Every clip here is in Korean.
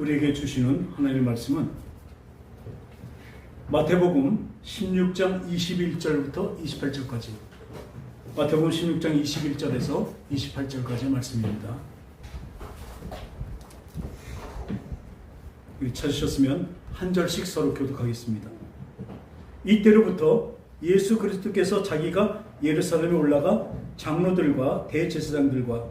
우리에게 주시는 하나님의 말씀은 마태복음 16장 21절부터 28절까지, 마태복음 16장 21절에서 28절까지의 말씀입니다. 찾으셨으면 한 절씩 서로 교독하겠습니다. 이때로부터 예수 그리스도께서 자기가 예루살렘에 올라가 장로들과 대제사장들과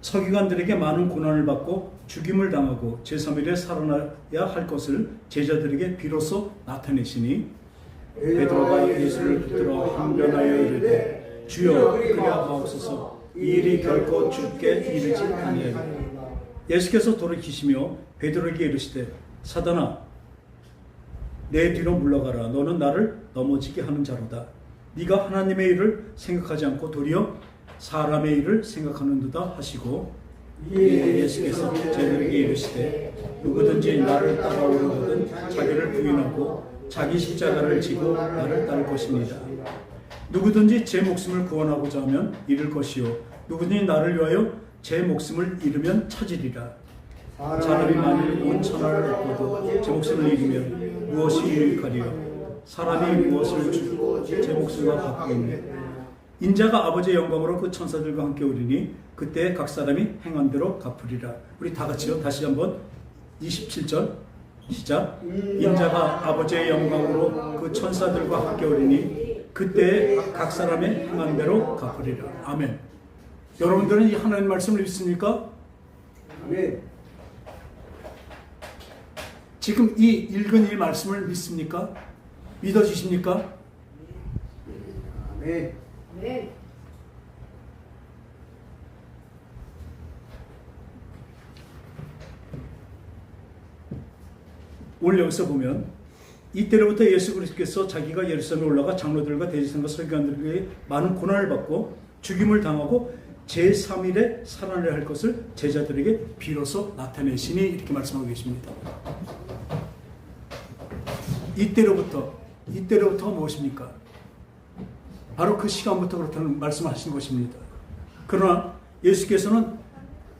서기관들에게 많은 고난을 받고 죽임을 당하고 제3일에 살아나야 할 것을 제자들에게 비로소 나타내시니, 베드로가 예수를 붙들어 항변하여 이르되 주여 그리하옵소서, 이 일이 결코 주께 이르지 아니하리라. 예수께서 돌이키시며 베드로에게 이르시되 사단아 내 뒤로 물러가라. 너는 나를 넘어지게 하는 자로다. 네가 하나님의 일을 생각하지 않고 도리어 사람의 일을 생각하는도다 하시고, 예수께서 제자들에게 이르시되 누구든지 나를 따라오려거든 자기를 부인하고 자기 십자가를 지고 나를 따를 것입니다. 누구든지 제 목숨을 구원하고자 하면 잃을 것이요, 누구든지 나를 위하여 제 목숨을 잃으면 찾으리라. 사람이 만일 온 천하를 얻고도 제 목숨을 잃으면 무엇이 유익하리요? 사람이 무엇을 주고 제 목숨과 바꾸겠네. 인자가 아버지의 영광으로 그 천사들과 함께 오리니 그때 각 사람이 행한 대로 갚으리라. 우리 다 같이요. 다시 한번 27절 시작. 인자가 아버지의 영광으로 그 천사들과 함께 오리니 그때 각 사람의 행한 대로 갚으리라. 아멘. 여러분들은 이 하나님 말씀을 믿습니까? 아멘. 지금 이 읽은 이 말씀을 믿습니까? 믿어주십니까? 아멘. 네. 오늘 여기서 보면 이때로부터 예수 그리스도께서 자기가 예루살렘에 올라가 장로들과 대제사장과 서기관들에게 많은 고난을 받고 죽임을 당하고 제3일에 살아나야 할 것을 제자들에게 비로소 나타내시니, 이렇게 말씀하고 계십니다. 이때로부터 무엇입니까? 바로 그 시간부터 그렇다는 말씀하신 것입니다. 그러나 예수께서는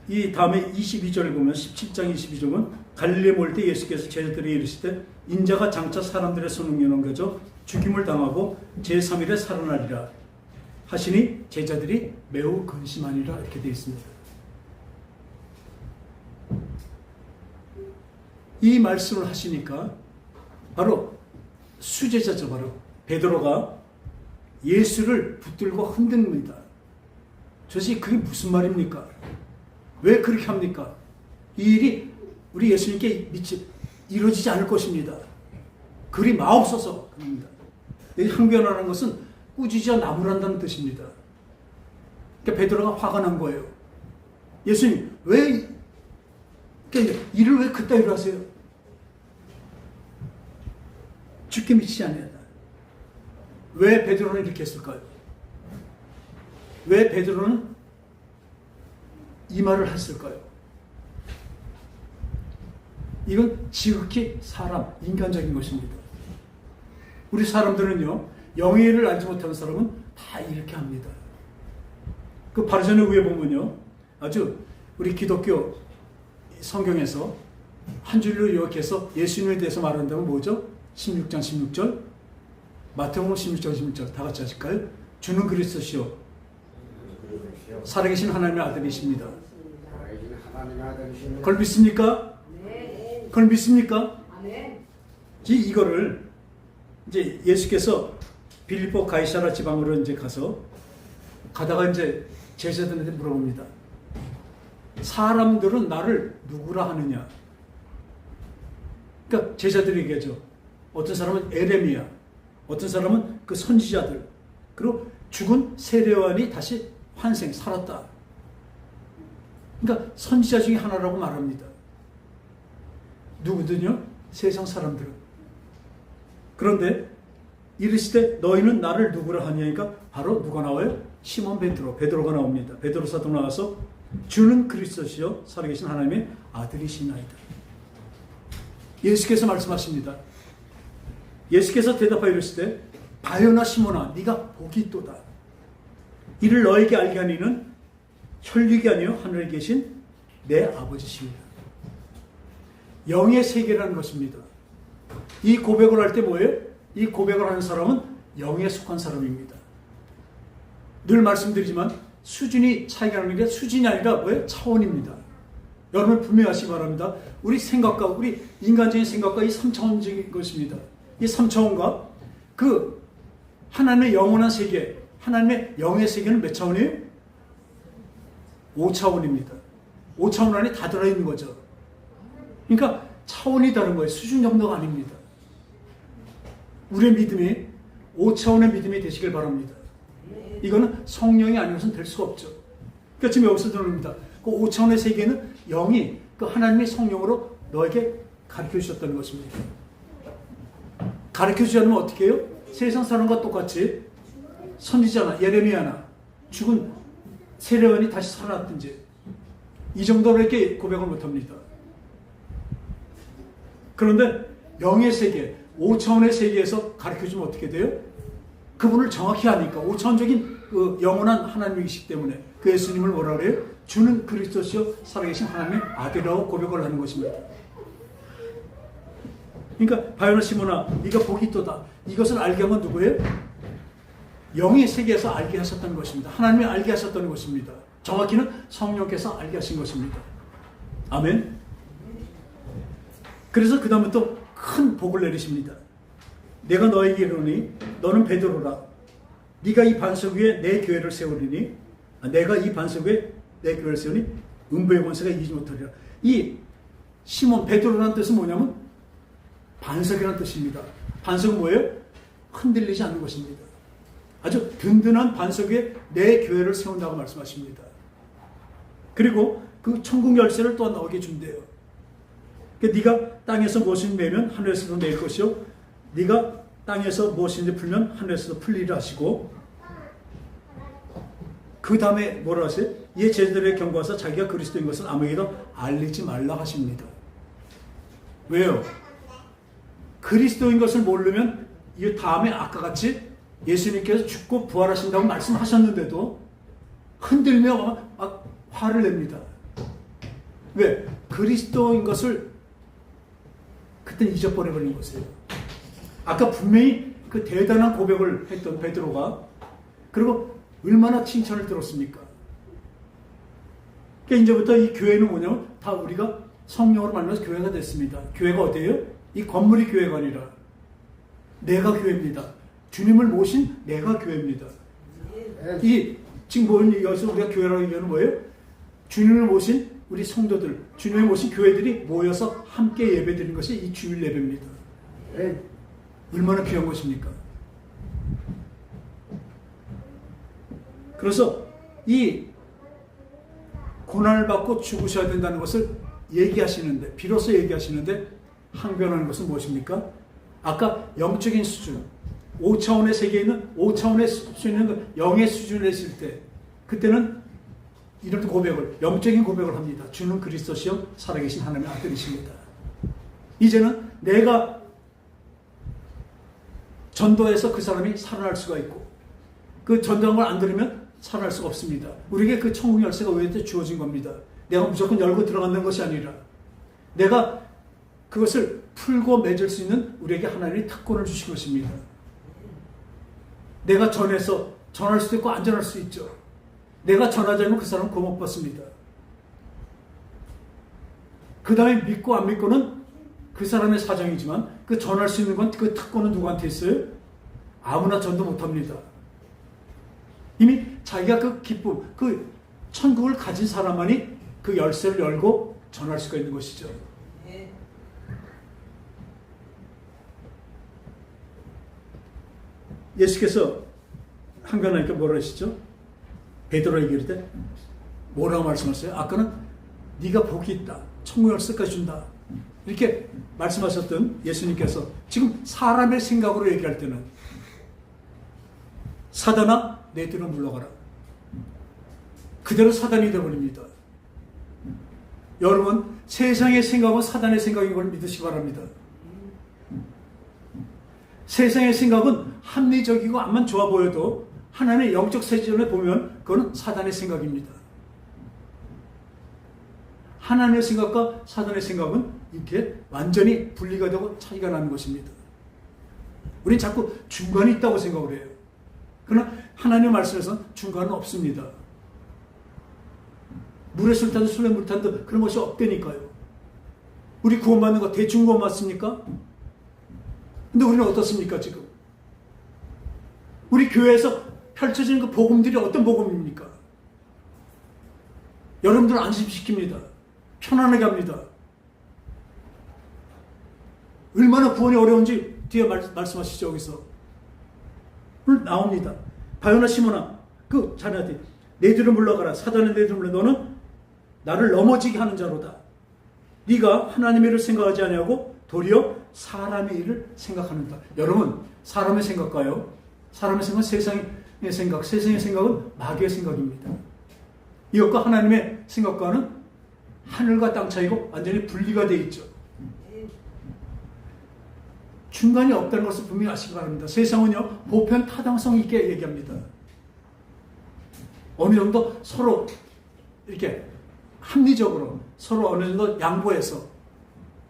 이 다음에 22절을 보면, 17장 22절 보면 갈릴리에 모일 때 예수께서 제자들에게 이르시되 인자가 장차 사람들의 손에 넘겨져 죽임을 당하고 제3일에 살아나리라 하시니 제자들이 매우 근심하니라, 이렇게 되어 있습니다. 이 말씀을 하시니까 바로 수제자죠. 바로 베드로가 예수를 붙들고 흔듭니다. 도대체 그게 무슨 말입니까? 왜 그렇게 합니까? 이 일이 우리 예수님께 이루어지지 않을 것입니다. 그리 마옵소서 그럽니다. 이 항변하라는 것은 꾸짖어 나무란다는 뜻입니다. 그러니까 베드로가 화가 난 거예요. 예수님 왜 그러니까 일을 왜 그따위로 하세요? 죽게 미치지 않아야. 왜 베드로는 이렇게 했을까요? 왜 베드로는 이 말을 했을까요? 이건 지극히 인간적인 것입니다. 우리 사람들은요, 영예를 알지 못하는 사람은 다 이렇게 합니다. 그 바리새인의 위에 보면요, 아주 우리 기독교 성경에서 한 줄로 요약해서 예수님에 대해서 말한다면 뭐죠? 16장 16절, 마태복음 16장 16절 다 같이 하실까요? 주는 그리스도시요 살아계신 하나님의 아들이십니다. 그걸 믿습니까? 네. 그걸 믿습니까? 아멘. 이거를 이제 예수께서 빌립보 가이사라 지방으로 이제 가다가 이제 제자들한테 물어봅니다. 사람들은 나를 누구라 하느냐? 그러니까 제자들이 얘기하죠. 어떤 사람은 에레미야, 어떤 사람은 그 선지자들, 그리고 죽은 세례요한이 다시 살았다. 그러니까 선지자 중에 하나라고 말합니다. 누구든요? 세상 사람들은. 그런데 이르시되 너희는 나를 누구라 하냐니까 바로 누가 나와요? 시몬 베드로가 나옵니다. 베드로 사도 나와서 주는 그리스도시요 살아계신 하나님의 아들이시나이다. 예수께서 말씀하십니다. 예수께서 대답하여 이르시되 바요나 시몬아 네가 복이 있도다. 이를 너에게 알게 하니는 혈육이 아니요 하늘에 계신 내 아버지십니다. 영의 세계라는 것입니다. 이 고백을 할 때 뭐예요? 이 고백을 하는 사람은 영에 속한 사람입니다. 늘 말씀드리지만 수준이 차이가 나는 게 수준이 아니라 뭐예요? 차원입니다. 여러분 분명하시기 바랍니다. 우리 생각과 우리 인간적인 생각과 이 3차원적인 것입니다. 이 3차원과 그 하나님의 영원한 세계, 하나님의 영의 세계는 몇 차원이에요? 5차원입니다. 5차원 안에 다 들어있는 거죠. 그러니까 차원이 다른 거예요. 수준 정도가 아닙니다. 우리의 믿음이 5차원의 믿음이 되시길 바랍니다. 이거는 성령이 아니어서는 될 수가 없죠. 그러니까 지금 여기서 들어옵니다. 그 5차원의 세계는 영이 그 하나님의 성령으로 너에게 가르쳐 주셨다는 것입니다. 가르쳐 주지 않으면 어떻게 해요? 세상 사람과 똑같이 선지자나 예레미야나 죽은 세례원이 다시 살아났든지 이 정도로밖에 고백을 못합니다. 그런데 영의 세계, 5차원의 세계에서 가르쳐주면 어떻게 돼요? 그분을 정확히 아니까 5차원적인 그 영원한 하나님이시기 때문에 그 예수님을 뭐라 그래요? 주는 그리스도시요 살아계신 하나님의 아들이라고 고백을 하는 것입니다. 그러니까 바요나 시모나 네가 복이 있도다. 이것을 알게 하면 누구예요? 영의 세계에서 알게 하셨다는 것입니다. 하나님이 알게 하셨다는 것입니다. 정확히는 성령께서 알게 하신 것입니다. 아멘. 그래서 그 다음에 또 큰 복을 내리십니다. 내가 너에게 이르노니 너는 베드로라. 네가 이 반석 위에 내 교회를 세우리니 내가 이 반석 위에 내 교회를 세우니 음부의 권세가 이기지 못하리라. 이 시몬 베드로라는 뜻은 뭐냐면 반석이라는 뜻입니다. 반석은 뭐예요? 흔들리지 않는 것입니다. 아주 든든한 반석 위에 내 교회를 세운다고 말씀하십니다. 그리고 그 천국 열쇠를 또한 너에게 준대요. 그러니까 네가 땅에서 무엇을 매면 하늘에서도 낼 것이요 네가 땅에서 무엇인지 풀면 하늘에서도 풀리라 하시고 그 다음에 뭐라 하세요? 이에 제자들에게 경고하사 자기가 그리스도인 것을 아무에게도 알리지 말라 하십니다. 왜요? 그리스도인 것을 모르면 이 다음에 아까 같이 예수님께서 죽고 부활하신다고 말씀하셨는데도 흔들며 막 화를 냅니다. 왜? 그리스도인 것을 그때 잊어버려버린 것이에요. 아까 분명히 그 대단한 고백을 했던 베드로가 그리고 얼마나 칭찬을 들었습니까? 그러니까 이제부터 이 교회는 뭐냐면 다 우리가 성령으로 만나서 교회가 됐습니다. 교회가 어디예요? 이 건물이 교회가 아니라 내가 교회입니다. 주님을 모신 내가 교회입니다. 이 지금 여기서 우리가 교회라고 얘기하는 뭐예요? 주님을 모신 우리 성도들, 주님을 모신 교회들이 모여서 함께 예배드리는 것이 이 주일 예배입니다. 얼마나 귀한 것입니까? 그래서 이 고난을 받고 죽으셔야 된다는 것을 얘기하시는데, 비로소 얘기하시는데 항변하는 것은 무엇입니까? 아까 영적인 수준, 5차원의 세계에 있는 5차원의 수준에 있는 영의 수준에 있을 때 그때는 이런 고백을, 영적인 고백을 합니다. 주는 그리스도시요 살아계신 하나님의 아들이십니다. 이제는 내가 전도해서 그 사람이 살아날 수가 있고 그 전도한 걸 안 들으면 살아날 수가 없습니다. 우리에게 그 천국 열쇠가 우리한테 주어진 겁니다. 내가 무조건 열고 들어간다는 것이 아니라 내가 그것을 풀고 맺을 수 있는 우리에게 하나님이 특권을 주신 것입니다. 내가 전해서 전할 수도 있고 안 전할 수도 있죠. 내가 전하지 않으면 그 사람은 구원 못 받습니다. 그 다음에 믿고 안 믿고는 그 사람의 사정이지만 그 전할 수 있는 건 그 특권은 누구한테 있어요? 아무나 전도 못합니다. 이미 자기가 그 기쁨, 그 천국을 가진 사람만이 그 열쇠를 열고 전할 수가 있는 것이죠. 예수께서 항변하니까 뭐라 하시죠? 베드로에게 이르되 뭐라고 말씀하셨어요? 아까는 네가 복이 있다. 천국 열쇠까지 준다. 이렇게 말씀하셨던 예수님께서 지금 사람의 생각으로 얘기할 때는 사단아 내 뒤로 물러가라. 그대로 사단이 되어버립니다. 여러분 세상의 생각은 사단의 생각인 걸 믿으시기 바랍니다. 세상의 생각은 합리적이고 암만 좋아 보여도 하나님의 영적 세계를 보면 그건 사단의 생각입니다. 하나님의 생각과 사단의 생각은 이렇게 완전히 분리가 되고 차이가 나는 것입니다. 우리는 자꾸 중간이 있다고 생각을 해요. 그러나 하나님의 말씀에서는 중간은 없습니다. 물에 술 타도 술에 물 타도 그런 것이 없다니까요. 우리 구원받는 거 대충 구원 받습니까? 근데 우리는 어떻습니까 지금? 우리 교회에서 펼쳐지는 그 복음들이 어떤 복음입니까? 여러분들 안심시킵니다. 편안하게 합니다. 얼마나 구원이 어려운지 뒤에 말씀하시죠. 여기서 나옵니다. 바요나 시몬아 그 자네한테 내 뒤로 물러가라. 사단의 내 뒤로 물러. 너는 나를 넘어지게 하는 자로다. 네가 하나님의 일을 생각하지 아니하고 도리어 사람의 일을 생각하는다. 여러분 사람의 생각과요, 사람의 생각은 세상의 생각, 세상의 생각은 마귀의 생각입니다. 이것과 하나님의 생각과는 하늘과 땅 차이고 완전히 분리가 되어 있죠. 중간이 없다는 것을 분명히 아시기 바랍니다. 세상은요 보편 타당성 있게 얘기합니다. 어느 정도 서로 이렇게 합리적으로 서로 어느 정도 양보해서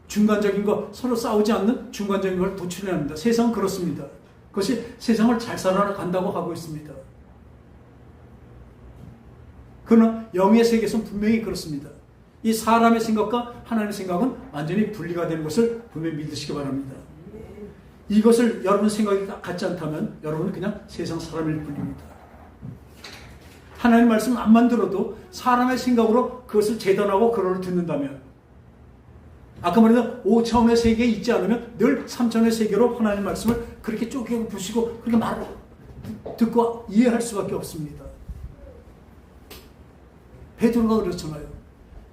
중간적인 거 서로 싸우지 않는 중간적인 걸 도출해야 합니다. 세상은 그렇습니다. 그것이 세상을 잘 살아간다고 하고 있습니다. 그러나 영의 세계에서는 분명히 그렇습니다. 이 사람의 생각과 하나님의 생각은 완전히 분리가 되는 것을 분명히 믿으시기 바랍니다. 이것을 여러분 생각이 같지 않다면 여러분은 그냥 세상 사람일 뿐입니다. 하나님 말씀 안 만들어도 사람의 생각으로 그것을 재단하고 그걸 듣는다면, 아까 말했던 5차원의 세계에 있지 않으면 늘 3차원의 세계로 하나님 말씀을 그렇게 쪼개고 부시고 그렇게 듣고 이해할 수밖에 없습니다. 베드로가 그렇잖아요.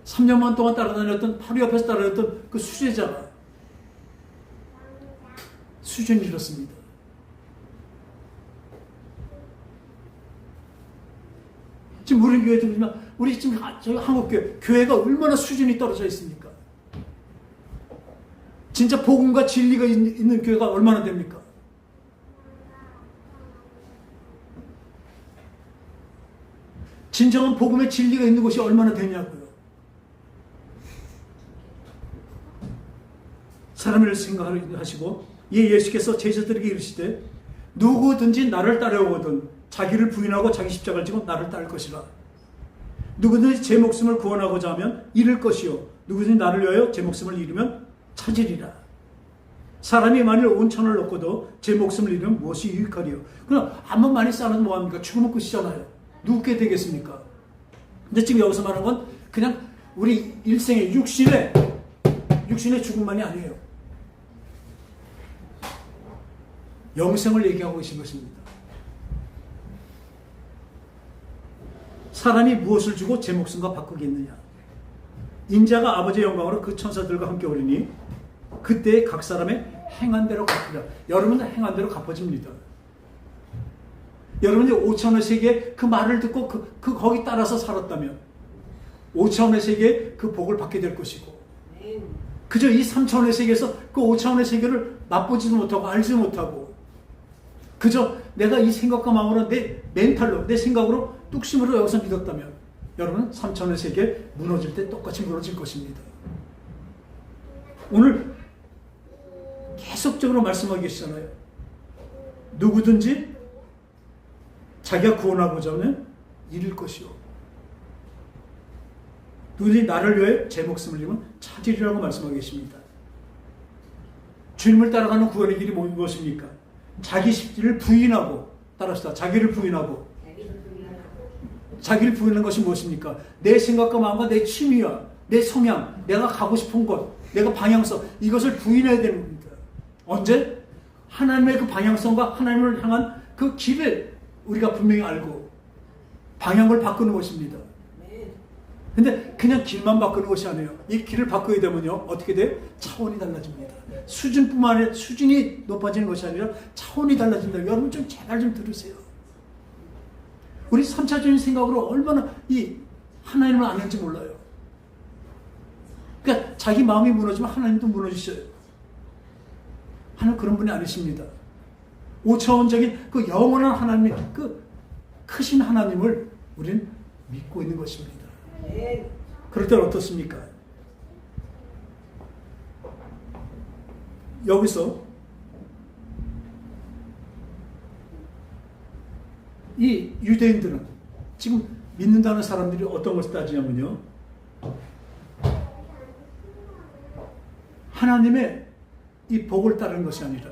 3년만 동안 따라다녔던, 바로 옆에서 따라다녔던 그 수제자가 수준이 이렇습니다. 지금 우리 교회도 그렇지만 우리 지금 저희 한국교회, 교회가 얼마나 수준이 떨어져 있습니까? 진짜 복음과 진리가 있는 교회가 얼마나 됩니까? 진정한 복음의 진리가 있는 곳이 얼마나 되냐고요. 사람을 생각하시고 예수께서 제자들에게 이르시되 누구든지 나를 따라오거든 자기를 부인하고 자기 십자가를 지고 나를 따를 것이라. 누구든지 제 목숨을 구원하고자 하면 잃을 것이요 누구든지 나를 위하여 제 목숨을 잃으면 찾으리라. 사람이 만일 온 천을 얻고도 제 목숨을 잃으면 무엇이 유익하리요. 그럼 아무 많이 쌓아도 뭐합니까? 죽으면 끝이잖아요. 누구게 되겠습니까? 근데 지금 여기서 말하는 건 그냥 우리 일생의 육신의 죽음만이 아니에요. 영생을 얘기하고 계신 것입니다. 사람이 무엇을 주고 제 목숨과 바꾸겠느냐. 인자가 아버지의 영광으로 그 천사들과 함께 오리니 그때 각 사람의 행한 대로 갚으리라. 여러분은 행한 대로 갚아집니다. 여러분이 5차원의 세계에 그 말을 듣고 거기 따라서 살았다면 5차원의 세계에 그 복을 받게 될 것이고, 그저 이 3차원의 세계에서 그 5차원의 세계를 맛보지도 못하고 알지도 못하고 그저 내가 이 생각과 마음으로 내 멘탈로 내 생각으로 뚝심으로 여기서 믿었다면 여러분은 3차원의 세계에 무너질 때 똑같이 무너질 것입니다. 오늘 계속적으로 말씀하고 계시잖아요. 누구든지 자기가 구원하고자 하면 잃을 것이요 누구든지 나를 위해 제 목숨을 잃으면 찾으리라고 말씀하고 계십니다. 주님을 따라가는 구원의 길이 무엇입니까? 자기 십지를 부인하고 따라합시다. 자기를 부인하고. 자기를 부인하는 것이 무엇입니까? 내 생각과 마음과 내 취미와 내 성향, 내가 가고 싶은 곳, 내가 방향성, 이것을 부인해야 되는 겁니다. 언제? 하나님의 그 방향성과 하나님을 향한 그 길을 우리가 분명히 알고 방향을 바꾸는 것입니다. 근데 그냥 길만 바꾸는 것이 아니에요. 이 길을 바꾸게 되면요 어떻게 돼요? 차원이 달라집니다. 수준뿐만 아니라 수준이 높아지는 것이 아니라 차원이 달라집니다. 여러분 좀 제발 좀 들으세요. 우리 3차적인 생각으로 얼마나 이 하나님을 아는지 몰라요. 그러니까 자기 마음이 무너지면 하나님도 무너지셔요. 하나님 그런 분이 아니십니다. 5차원적인 그 영원한 하나님, 그 크신 하나님을 우리는 믿고 있는 것입니다. 그럴 때는 어떻습니까? 여기서 이 유대인들은 지금 믿는다는 사람들이 어떤 것을 따지냐면요, 하나님의 이 복을 따르는 것이 아니라,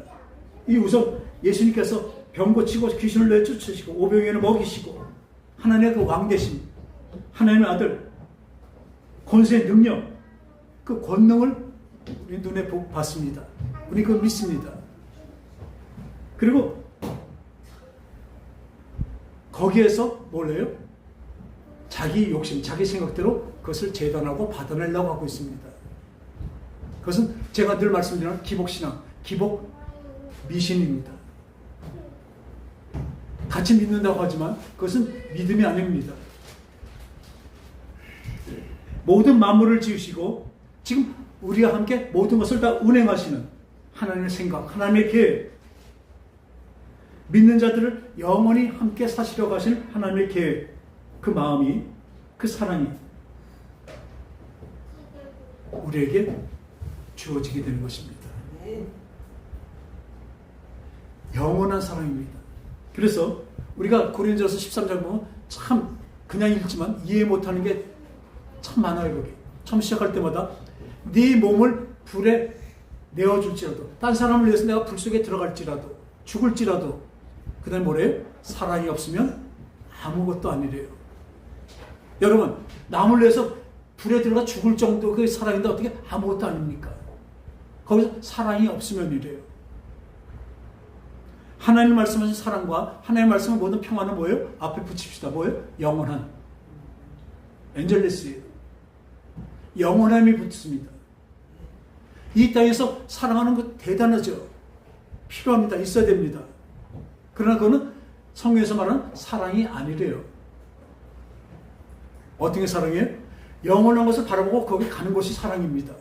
이 우선 예수님께서 병 고치고 귀신을 내쫓으시고 오병이어를 먹이시고 하나님의 그 왕대신 하나님의 아들 권세의 능력, 그 권능을 우리 눈에 봤습니다. 우리 그걸 믿습니다. 그리고 거기에서 뭘 해요? 자기 욕심, 자기 생각대로 그것을 재단하고 받아내려고 하고 있습니다. 그것은 제가 늘 말씀드리는 기복신앙, 기복미신입니다. 같이 믿는다고 하지만 그것은 믿음이 아닙니다. 모든 만물을 지으시고 지금 우리와 함께 모든 것을 다 운행하시는 하나님의 생각, 하나님의 계획, 믿는 자들을 영원히 함께 사시려고 하시는 하나님의 계획, 그 마음이, 그 사랑이 우리에게 주어지게 되는 것입니다. 영원한 사랑입니다. 그래서 우리가 고린도전서 13장 보면 참 그냥 읽지만 이해 못하는 게 참 많아요. 거기 처음 시작할 때마다 네 몸을 불에 내어줄지라도, 딴 사람을 위해서 내가 불 속에 들어갈지라도, 죽을지라도, 그 다음에 뭐래요? 사랑이 없으면 아무것도 아니래요. 여러분, 남을 위해서 불에 들어가 죽을 정도 그 사랑인데 어떻게 아무것도 아닙니까? 거기서 사랑이 없으면 이래요. 하나님 말씀하신 사랑과 하나님 말씀은 모든 평화는 뭐예요? 앞에 붙입시다. 뭐예요? 영원한. 엔젤레스예요. 영원함이 붙습니다. 이 땅에서 사랑하는 것 대단하죠. 필요합니다. 있어야 됩니다. 그러나 그거는 성경에서 말하는 사랑이 아니래요. 어떻게 사랑해요? 영원한 것을 바라보고 거기 가는 것이 사랑입니다.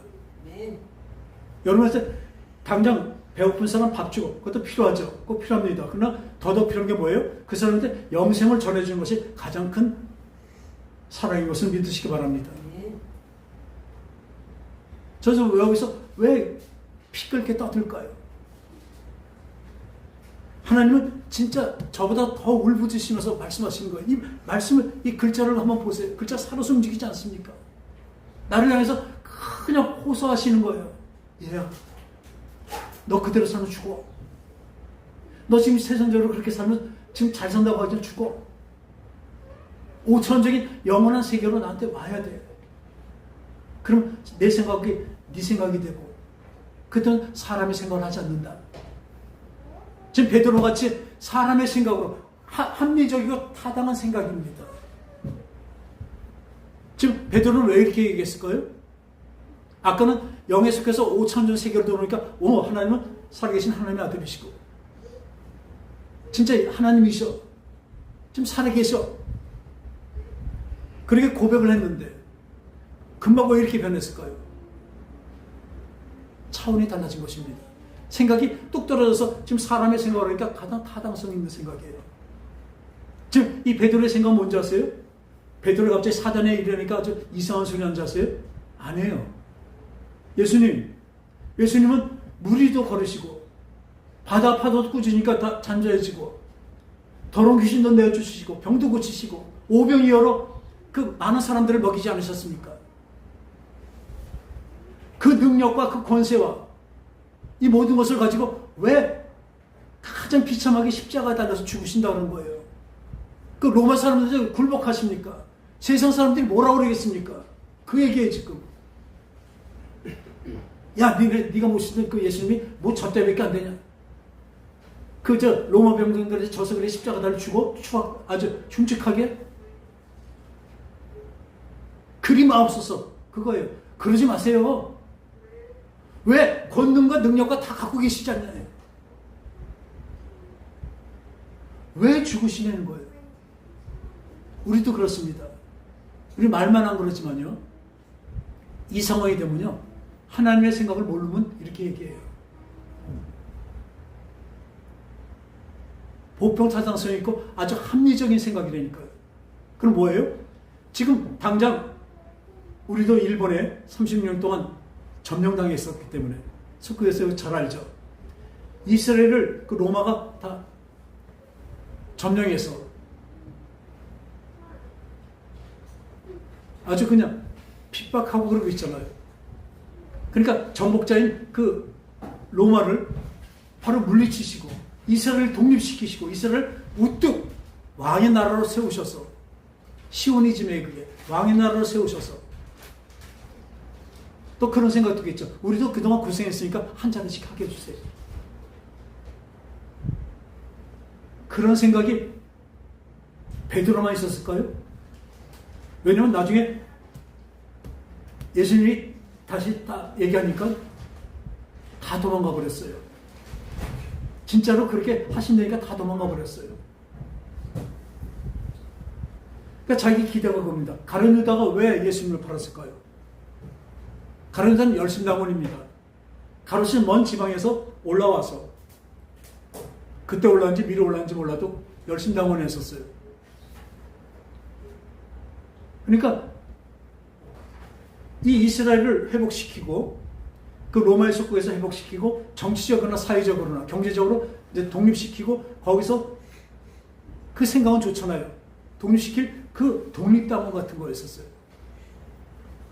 여러분한테 당장 배고픈 사람 밥 주고, 그것도 필요하죠. 꼭 필요합니다. 그러나 더더 필요한 게 뭐예요? 그 사람한테 영생을 전해주는 것이 가장 큰 사랑인 것을 믿으시기 바랍니다. 저는 여기서 왜 피 끓게 떠들까요? 하나님은 진짜 저보다 더 울부짖으시면서 말씀하시는 거예요. 이 말씀을, 이 글자를 한번 보세요. 글자 살아서 움직이지 않습니까? 나를 향해서 그냥 호소하시는 거예요. 얘야, 너 그대로 살면 죽어. 너 지금 세상적으로 그렇게 살면 지금 잘 산다고 하지 죽어. 5천적인 영원한 세계로 나한테 와야 돼. 그럼 내 생각이 네 생각이 되고, 그때는 사람의 생각을 하지 않는다. 지금 베드로 같이 사람의 생각으로 합리적이고 타당한 생각입니다. 지금 베드로는 왜 이렇게 얘기했을까요? 아까는 영에 속해서 5천년 세계를 돌아오니까 하나님은 살아계신 하나님의 아들이시고 진짜 하나님이셔. 지금 살아계셔. 그렇게 고백을 했는데 금방 왜 이렇게 변했을까요? 차원이 달라진 것입니다. 생각이 뚝 떨어져서 지금 사람의 생각을 하니까 가장 타당성 있는 생각이에요. 지금 이 베드로의 생각은 뭔지 아세요? 베드로가 갑자기 사단에 이르니까 아주 이상한 소리 하는 줄 아세요? 아니에요. 예수님은 무리도 걸으시고 바다 파도 꾸짖으니까 다 잠잠해지고 더러운 귀신도 내어주시고 병도 고치시고 오병이어로 그 많은 사람들을 먹이지 않으셨습니까? 그 능력과 그 권세와 이 모든 것을 가지고 왜 가장 비참하게 십자가에 달려서 죽으신다는 거예요. 그 로마 사람들이 굴복하십니까? 세상 사람들이 뭐라고 그러겠습니까? 그 얘기에 지금 야, 네가 모시던 그 예수님이 뭐 저 때밖에 안 되냐? 로마 병정들이 져서 그래 십자가 달려 죽어? 아주 흉측하게? 그리 마옵소서. 그거예요. 그러지 마세요. 왜? 권능과 능력과 다 갖고 계시지 않나요? 왜 죽으시냐는 거예요. 우리도 그렇습니다. 우리 말만 안 그렇지만요. 이 상황이 되면요. 하나님의 생각을 모르면 이렇게 얘기해요. 보편타당성이 있고 아주 합리적인 생각이라니까요. 그럼 뭐예요? 지금 당장 우리도 일본에 30년 동안 점령당해 있었기 때문에 석구에서 잘 알죠. 이스라엘을 그 로마가 다 점령해서 아주 그냥 핍박하고 그러고 있잖아요. 그러니까 정복자인 그 로마를 바로 물리치시고 이스라엘을 독립시키시고 이스라엘을 우뚝 왕의 나라로 세우셔서 시오니즘에 그게 왕의 나라로 세우셔서 또 그런 생각도 있겠죠. 우리도 그동안 고생했으니까 한 자리씩 하게 해주세요. 그런 생각이 베드로만 있었을까요? 왜냐면 나중에 예수님이 다시 다 얘기하니까 다 도망가 버렸어요. 진짜로 그렇게 하신다니까 다 도망가 버렸어요. 그러니까 자기 기대가 그겁니다. 가룟 유다가 왜 예수님을 팔았을까요? 가룟 유다는 열심당원입니다. 가롯이 먼 지방에서 올라와서 그때 올라왔는지 미리 올라왔는지 몰라도 열심당원에 있었어요. 그러니까 이 이스라엘을 회복시키고 그 로마의 속국에서 회복시키고 정치적으로나 사회적으로나 경제적으로 이제 독립시키고 거기서 그 생각은 좋잖아요. 독립시킬 그 독립당원 같은 거였었어요.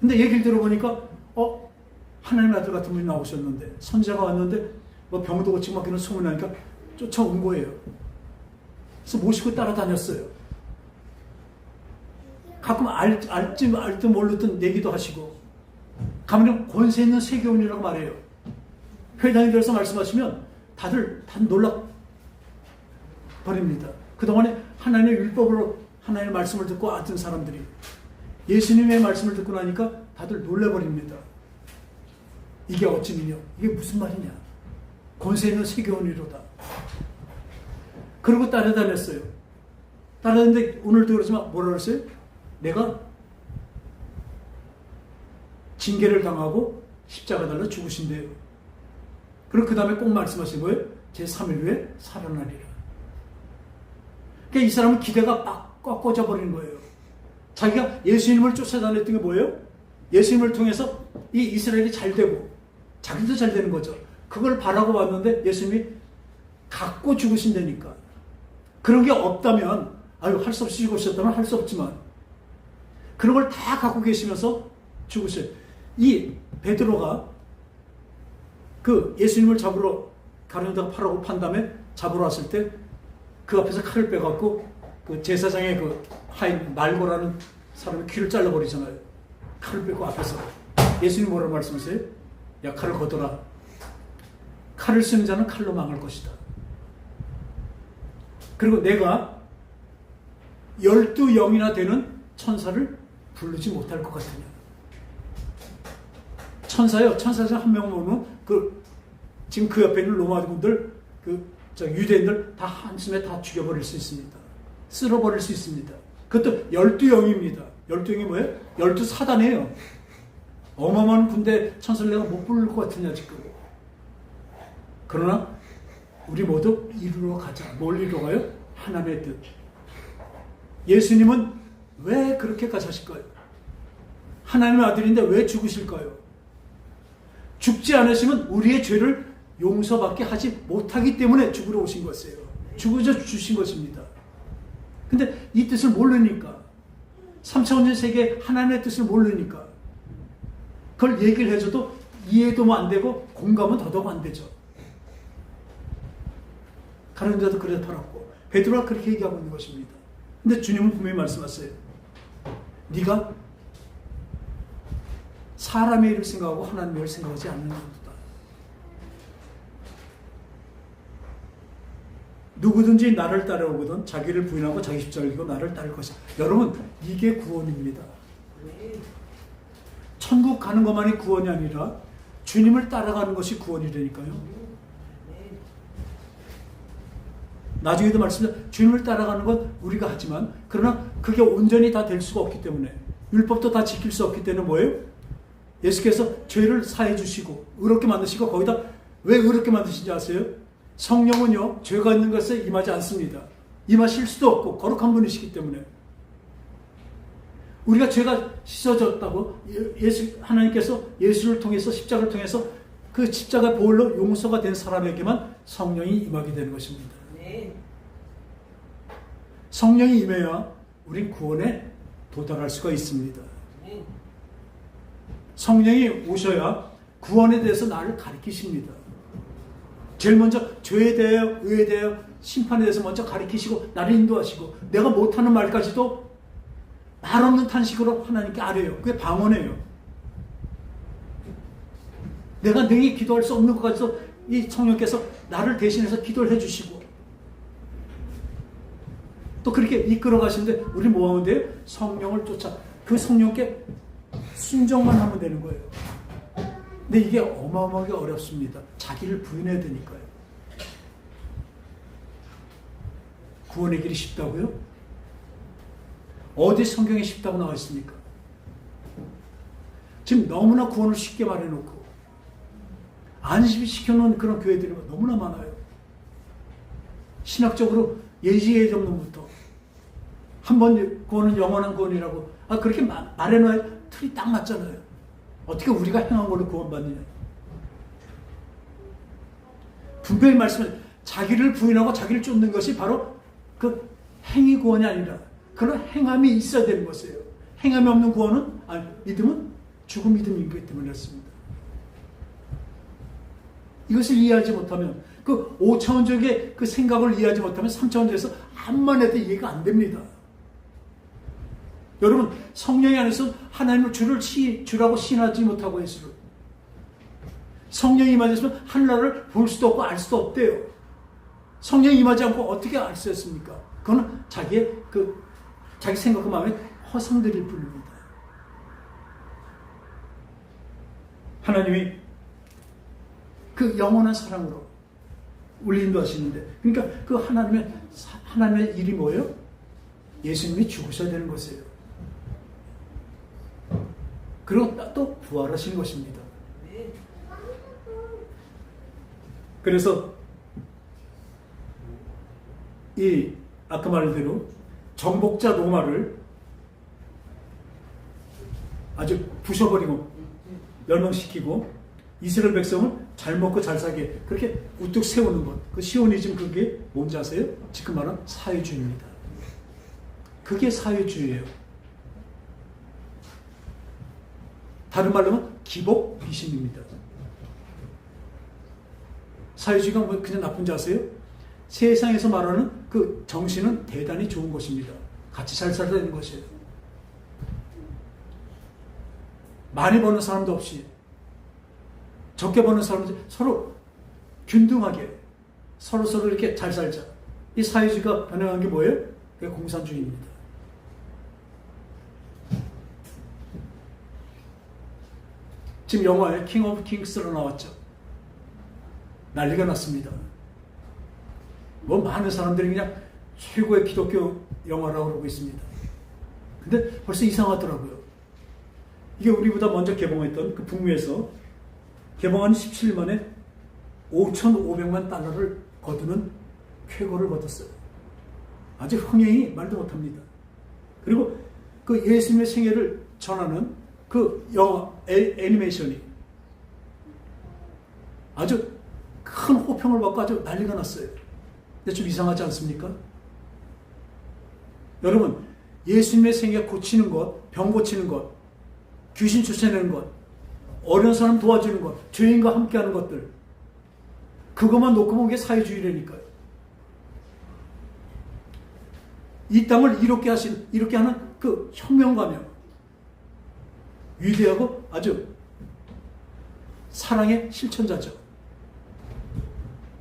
근데 얘기를 들어보니까 하나님의 아들 같은 분이 나오셨는데 선지자가 왔는데 뭐 병도 고치고 막 이런 소문이 나니까 쫓아온 거예요. 그래서 모시고 따라다녔어요. 가끔 알듯 모르듯 얘기도 하시고 가면 권세 있는 세계원이라고 말해요. 회당에 들어서 말씀하시면 다들 다 놀라 버립니다. 그동안에 하나님의 율법으로 하나님의 말씀을 듣고 왔던 사람들이 예수님의 말씀을 듣고 나니까 다들 놀라버립니다. 이게 어찌미냐? 이게 무슨 말이냐? 권세 있는 세계원이로다. 그러고 따라다녔어요. 따라다녔는데 오늘도 그러지만 뭐라 그랬어요? 내가 징계를 당하고 십자가 달라 죽으신대요. 그리고 그 다음에 꼭 말씀하신 거예요. 제3일 후에 살아나리라. 그러니까 이 사람은 기대가 꽉 꽂아버리는 거예요. 자기가 예수님을 쫓아다녔던 게 뭐예요? 예수님을 통해서 이 이스라엘이 잘 되고 자기도 잘 되는 거죠. 그걸 바라고 왔는데 예수님이 갖고 죽으신다니까. 그런 게 없다면 할 수 없이 죽으셨다면 할 수 없지만 그런 걸 다 갖고 계시면서 죽으셔요. 이 베드로가 그 예수님을 잡으러 가룟 유다가 팔아고 판 다음에 잡으러 왔을 때 그 앞에서 칼을 빼갖고 그 제사장의 그 하인 말고라는 사람의 귀를 잘라버리잖아요. 칼을 빼고 앞에서 예수님 뭐라고 말씀하세요? 야, 칼을 걷어라. 칼을 쓰는 자는 칼로 망할 것이다. 그리고 내가 12영이나 되는 천사를 부르지 못할 것 같으냐. 천사요. 천사 중 한 명 보면 지금 그 옆에 있는 로마군들, 유대인들 다 한숨에 다 죽여버릴 수 있습니다. 쓸어버릴 수 있습니다. 그것도 12영입니다. 12영이 뭐예요? 12사단이에요. 어마어마한 군대 천사를 내가 못 부를 것 같으냐 지금. 그러나 우리 모두 이루러 가자. 뭘 이루러 가요? 하나님의 뜻. 예수님은 왜 그렇게까지 하실까요? 하나님의 아들인데 왜 죽으실까요? 죽지 않으시면 우리의 죄를 용서받게 하지 못하기 때문에 죽으러 오신 것이에요. 죽어져 주신 것입니다. 근데 이 뜻을 모르니까 3차원적 세계 하나님의 뜻을 모르니까 그걸 얘기를 해줘도 이해도 안 되고 공감은 더더욱 안 되죠. 가룟 유다도 그래서 팔았고 베드로가 그렇게 얘기하고 있는 것입니다. 근데 주님은 분명히 말씀하세요. 네가 사람의 일을 생각하고 하나님의 일을 생각하지 않는 것이다. 누구든지 나를 따라오거든 자기를 부인하고 자기 십자가를 지고 나를 따를 것이다. 여러분 이게 구원입니다. 천국 가는 것만이 구원이 아니라 주님을 따라가는 것이 구원이라니까요. 나중에도 말씀드렸죠. 주님을 따라가는 건 우리가 하지만 그러나 그게 온전히 다 될 수가 없기 때문에 율법도 다 지킬 수 없기 때문에 뭐예요? 예수께서 죄를 사해 주시고 의롭게 만드시고 거기다 왜 의롭게 만드신지 아세요? 성령은요 죄가 있는 것에 임하지 않습니다. 임하실 수도 없고 거룩한 분이시기 때문에 우리가 죄가 씻어졌다고 하나님께서 예수를 통해서 십자가를 통해서 그 십자가 보혈로 용서가 된 사람에게만 성령이 임하게 되는 것입니다. 성령이 임해야 우린 구원에 도달할 수가 있습니다. 성령이 오셔야 구원에 대해서 나를 가르치십니다. 제일 먼저 죄에 대하여, 의에 대하여, 심판에 대해서 먼저 가르치시고 나를 인도하시고 내가 못하는 말까지도 말 없는 탄식으로 하나님께 아뢰요. 그게 방언이에요. 내가 능히 기도할 수 없는 것까지도 이 성령께서 나를 대신해서 기도를 해주시고 또 그렇게 이끌어 가시는데 우리 뭐 하면 돼요? 성령을 쫓아 그 성령께 순종만 하면 되는 거예요. 근데 이게 어마어마하게 어렵습니다. 자기를 부인해야 되니까요. 구원의 길이 쉽다고요? 어디 성경에 쉽다고 나와 있습니까? 지금 너무나 구원을 쉽게 말해놓고 안심시켜놓은 그런 교회들이 너무나 많아요. 신학적으로 예지예정론부터 한 번 구원은 영원한 구원이라고 그렇게 말해놔야 틀이 딱 맞잖아요. 어떻게 우리가 행한 걸로 구원받느냐. 분명히 말씀은 자기를 부인하고 자기를 쫓는 것이 바로 그 행위 구원이 아니라 그런 행함이 있어야 되는 것이에요. 행함이 없는 구원은 믿음은 죽은 믿음이기 때문에 그렇습니다. 이것을 이해하지 못하면 그 5차원적의 그 생각을 이해하지 못하면 3차원적에서 암만 해도 이해가 안 됩니다. 여러분 성령이 안에서 하나님을 주라고 시인하지 못하고 예수를 성령이 임하셨으면 하늘나라를 볼 수도 없고 알 수도 없대요. 성령이 임하지 않고 어떻게 알 수 있습니까? 그거는 자기 생각 그 마음에 허상들일 뿐입니다. 하나님이 그 영원한 사랑으로 우리 인도하시는데 그러니까 그 하나님의 일이 뭐예요? 예수님이 죽으셔야 되는 것이에요. 그리고 또 부활하신 것입니다. 그래서 이 아까 말대로 정복자 로마를 아주 부셔버리고 멸망시키고 이스라엘 백성을 잘 먹고 잘 살게 그렇게 우뚝 세우는 것, 그 시오니즘 그게 뭔지 아세요? 지금 말하는 사회주의입니다. 그게 사회주의예요. 다른 말로 하면 기복 비신입니다. 사회주의가 뭐 그냥 나쁜지 아세요? 세상에서 말하는 그 정신은 대단히 좋은 것입니다. 같이 잘 살아야 되는 것이에요. 많이 버는 사람도 없이 적게 버는 사람들 서로 균등하게 서로 이렇게 잘 살자. 이 사회주의가 변해간 게 뭐예요? 그게 공산주의입니다. 지금 영화에 킹 오브 킹스로 나왔죠. 난리가 났습니다. 뭐 많은 사람들이 그냥 최고의 기독교 영화라고 그러고 있습니다. 근데 벌써 이상하더라고요. 이게 우리보다 먼저 개봉했던 그 북미에서 개봉한 17일 만에 5,500만 달러를 거두는 쾌거를 거뒀어요. 아주 흥행이 말도 못합니다. 그리고 그 예수님의 생애를 전하는 그 영화 애니메이션이 아주 큰 호평을 받고 아주 난리가 났어요. 근데 좀 이상하지 않습니까? 여러분 예수님의 생애 고치는 것, 병 고치는 것, 귀신 쫓아내는 것, 어려운 사람 도와주는 것, 죄인과 함께하는 것들 그것만 놓고 보는 게 사회주의라니까요. 이 땅을 이롭게 하는 그 혁명가며 위대하고 아주 사랑의 실천자죠.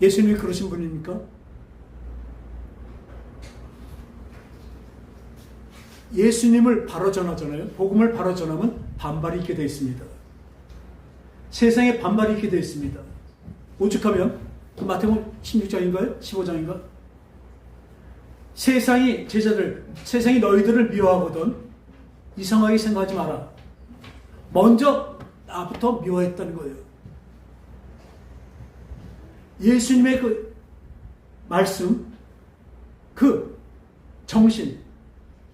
예수님이 그러신 분입니까? 예수님을 바로 전하잖아요. 복음을 바로 전하면 반발이 있게 되어 있습니다. 세상에 반발이 있게 되어 있습니다. 오죽하면 그 마태복음 16장인가요? 15장인가? 세상이 너희들을 미워하거든 이상하게 생각하지 마라. 먼저 나부터 미워했다는 거예요. 예수님의 그 말씀, 그 정신,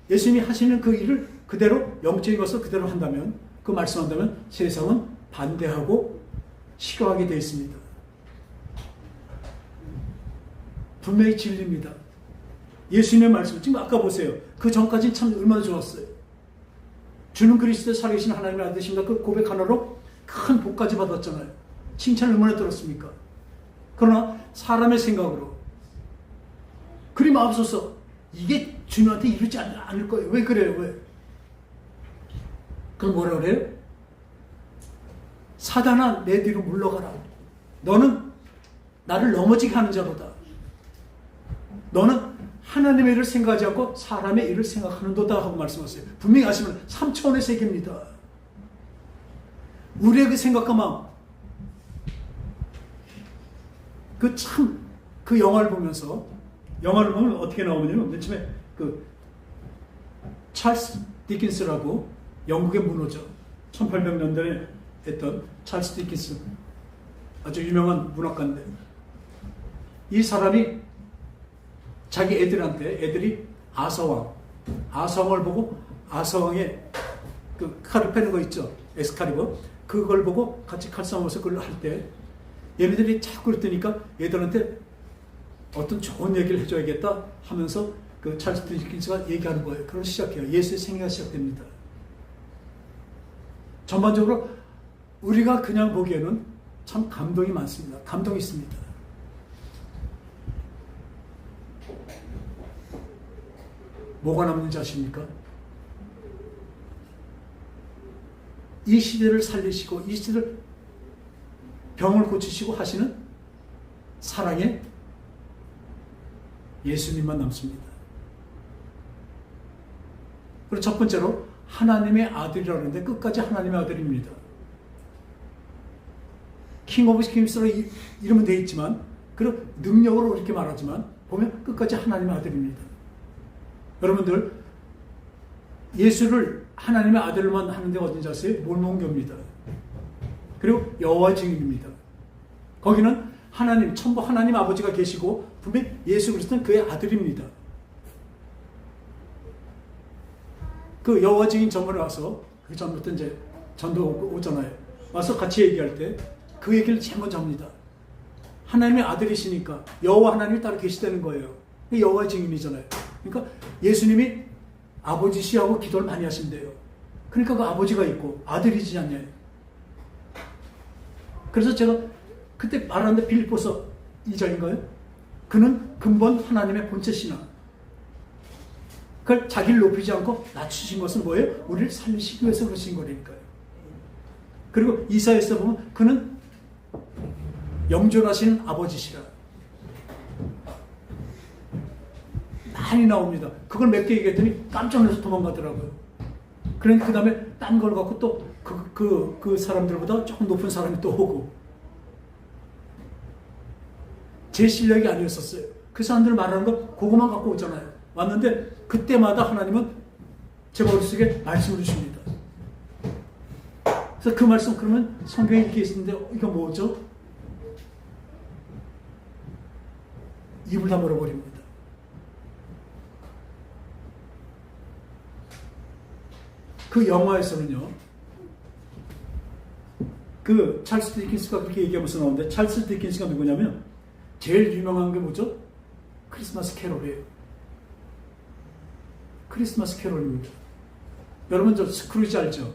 예수님이 하시는 그 일을 그대로 영적인 것을 그대로 한다면, 그 말씀한다면 세상은 반대하고 싫어하게 되어 있습니다. 분명히 진리입니다. 예수님의 말씀, 지금 아까 보세요. 그 전까지는 참 얼마나 좋았어요. 주는 그리스도의 살아계신 하나님의 아들이신가 그 고백 하나로 큰 복까지 받았잖아요. 칭찬을 얼마나 들었습니까? 그러나 사람의 생각으로 그리 마음속에서 이게 주님한테 이르지 않을 거예요. 왜 그래요? 왜? 그럼 뭐라 그래요? 사단아 내 뒤로 물러가라. 너는 나를 넘어지게 하는 자로다. 너는 하나님의 일을 생각하지 않고 사람의 일을 생각하는도다 하고 말씀하세요. 분명히 아시면 3차원의 세계입니다. 우리의 그 생각과 마음, 그 영화를 보면서, 영화를 보면 어떻게 나오냐면 맨 처음에 그 찰스 디킨스라고 영국의 문호죠. 1800년대에 했던 찰스 디킨스, 아주 유명한 문학가인데, 이 사람이 자기 애들이 아서왕을 보고 아서왕의 그 칼을 빼는 거 있죠. 엑스칼리버. 그걸 보고 같이 칼싸움에서 그걸 할 때 얘네들이 자꾸 그랬더니까 얘들한테 어떤 좋은 얘기를 해줘야겠다 하면서 그 찰스 디킨스가 얘기하는 거예요. 그걸 시작해요. 예수의 생애가 시작됩니다. 전반적으로 우리가 그냥 보기에는 참 감동이 많습니다. 감동이 있습니다. 뭐가 남는지 아십니까? 이 시대를 살리시고 이 시대를 병을 고치시고 하시는 사랑의 예수님만 남습니다. 그리고 첫 번째로 하나님의 아들이라고 하는데 끝까지 하나님의 아들입니다. 킹 오브 킹스로 이름은 되어 있지만 그런 능력으로 이렇게 말하지만 보면 끝까지 하나님의 아들입니다. 여러분들 예수를 하나님의 아들로만 하는 데가 어딘지 아세요? 몰몬교입니다. 그리고 여호와 증인입니다. 거기는 하나님, 천부 하나님 아버지가 계시고 분명히 예수 그리스도는 그의 아들입니다. 그 여호와 증인 전문에 와서 그 전부터 이제 전도 오잖아요. 와서 같이 얘기할 때 그 얘기를 제일 먼저 합니다. 하나님의 아들이시니까 여호와 하나님이 따로 계시다는 거예요. 여호와 증인이잖아요. 그러니까 예수님이 아버지시하고 기도를 많이 하신대요. 그러니까 그 아버지가 있고 아들이지 않냐요. 그래서 제가 그때 말하는데 빌립보서 2장인가요? 그는 근본 하나님의 본체시나 그걸 자기를 높이지 않고 낮추신 것은 뭐예요? 우리를 살리시기 위해서 그러신 거니까요. 그리고 이사야에서 보면 그는 영존하시는 아버지시라 많이 나옵니다. 그걸 몇 개 얘기했더니 깜짝 놀라서 도망가더라고요. 그러니까 그 다음에 딴 걸 갖고 또 그 사람들보다 조금 높은 사람이 또 오고 제 실력이 아니었었어요. 그 사람들 말하는 거 그거만 갖고 오잖아요. 왔는데 그때마다 하나님은 제 머릿속에 말씀을 주십니다. 그래서 그 말씀 그러면 성경에 이렇게 있는데 이거 뭐죠? 입을 다물어 버립니다. 그 영화에서는요, 그 찰스 디킨스가 그렇게 얘기하면서 나오는데, 찰스 디킨스가 누구냐면 제일 유명한 게 뭐죠? 크리스마스 캐롤이에요. 크리스마스 캐롤입니다. 여러분 저 스크루지 알죠?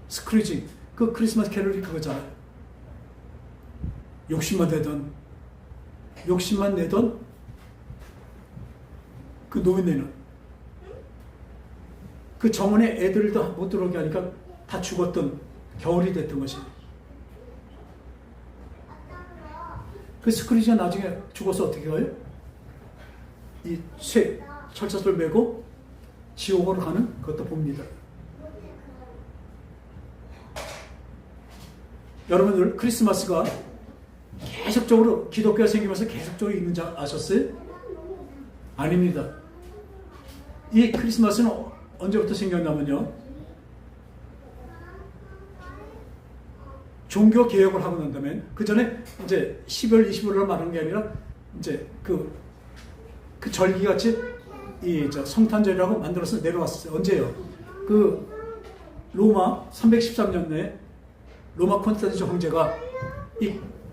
스크루지 그 크리스마스 캐롤이 그거잖아요. 욕심만 내던 그 노인네는 그 정원에 애들을 다 못 들어오게 하니까 다 죽었던 겨울이 됐던 것이. 그 스크루지가 나중에 죽어서 어떻게 가요? 이 철사를 메고 지옥으로 가는 것도 봅니다. 여러분들 크리스마스가 계속적으로 기독교가 생기면서 계속적으로 있는 줄 아셨어요? 아닙니다. 이 크리스마스는 언제부터 생겼냐면요, 종교 개혁을 하고 난 다음에 그 전에 이제 12월 25일로 말하는 게 아니라 이제 그 절기 같이 이 성탄절이라고 만들어서 내려왔어요. 언제요? 그 로마 313년에 로마 콘스탄티누스 황제가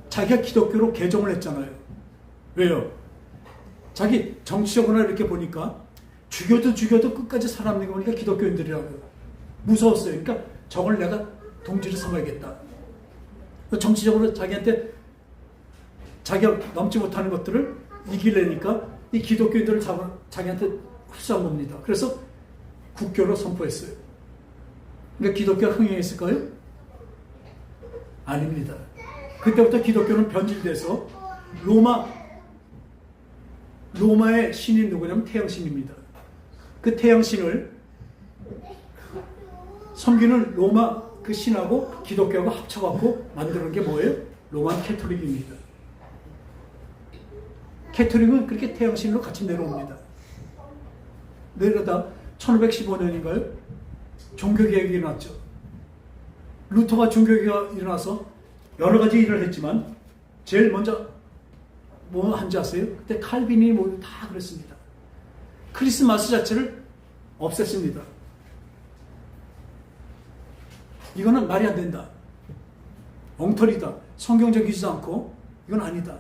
자기가 기독교로 개종을 했잖아요. 왜요? 자기 정치적으로 이렇게 보니까 죽여도 끝까지 살아남는 거 보니까 기독교인들이라고요. 무서웠어요. 그러니까 저걸 내가 동지를 삼아야겠다. 정치적으로 자기한테 자기가 넘지 못하는 것들을 이기려니까 이 기독교인들을 자기한테 흡수한 겁니다. 그래서 국교로 선포했어요. 그러니까 기독교가 흥행했을까요? 아닙니다. 그때부터 기독교는 변질돼서 로마의 신이 누구냐면 태양신입니다. 그 태양신을 섬기는 로마 그 신하고 기독교하고 합쳐갖고 만드는 게 뭐예요? 로만 캐토릭입니다. 캐토릭은 그렇게 태양신으로 같이 내려옵니다. 내려다 1515년인가요? 종교개혁이 일어났죠. 루터가 종교개혁이 일어나서 여러 가지 일을 했지만 제일 먼저 뭐 한지 아세요? 그때 칼빈이 모두 다 그랬습니다. 크리스마스 자체를 없앴습니다. 이거는 말이 안 된다. 엉터리다. 성경적이지도 않고 이건 아니다.